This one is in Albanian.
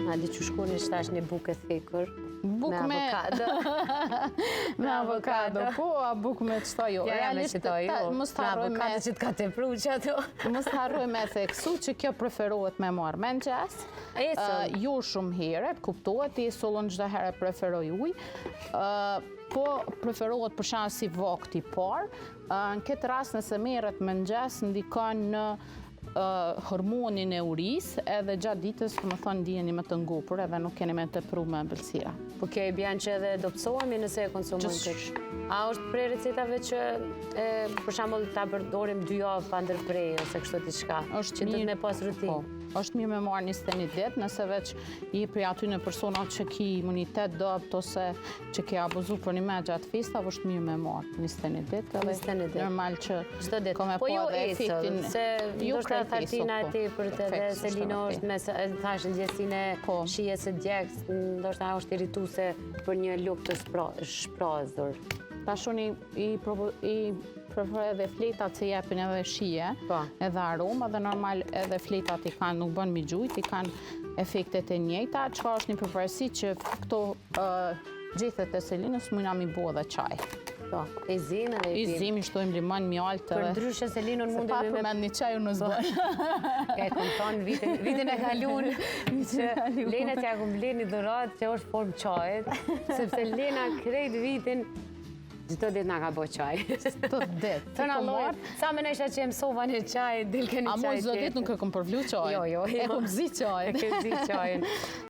A di që shku një shtash një bukë e thikur? Buk me avokado. Me avokado, po, a buk me qëta jo. Realisht me avokado që t'ka të pru që ato. Mos harroj me theksu që kjo preferohet me marrë menqes. Jo shumë herët, kuptohet, i sollën çdo herë preferoj ujë. Po preferohet për shkak si vakti i parë. Në këtë rast nëse merret menqes ndikon në hormonin e urisë, edhe gjatë ditës, më thonë, ndiheni më të ngopur edhe nuk keni me të pru me ëmbëlsira. Po kjo i bjen që edhe do pësohemi nëse e konsumojmë këtë. A është prej recetave që për shembull ta përdorim 2 javë pa ndërprej ose kështu diçka? Që do të me pas rutinë. Është mirë me marrë 21 ditë, nëse veç i prej aty në personat që ki imunitet dopt ose që ki abuzu për një me gjatë festave, është mirë me marrë 21 ditë. 21 ditë. Normal që kome po jo efektin. Se ndoshta Thartina e tepërt edhe Selina është me thashë ndjesinë e shijes së djegës, ndoshta është irrituese për një lukë të shprazur. Tash unë i preferoj edhe fletat që jepin edhe shije, edhe aroma, dhe normal edhe fletat i kanë, nuk bën mi gjujt, i kanë efektet e njëjta, çka është një përparësi që këto gjethet e Selinës mujna mi bo dhe qaj. Po, e zimë edhe i zim, i shtojmë limon, mjaltë. Për ndryshe Selinën mund të me... Se pa përmend një qaj unë në zbën. E kom thonë vitin e kalun, që Lena t'ja kom blerë një dhurat që është formë qajt, sepse Lena krejt vitin çdo ditë na ka bo qaj. Çdo ditë. Thënë Allah, sa më nesha që mësova një qaj, dilke një qaj. A mos çdo ditë nuk e kom përvlu qaj. Jo. E kom zi qaj. E ke zi qajin.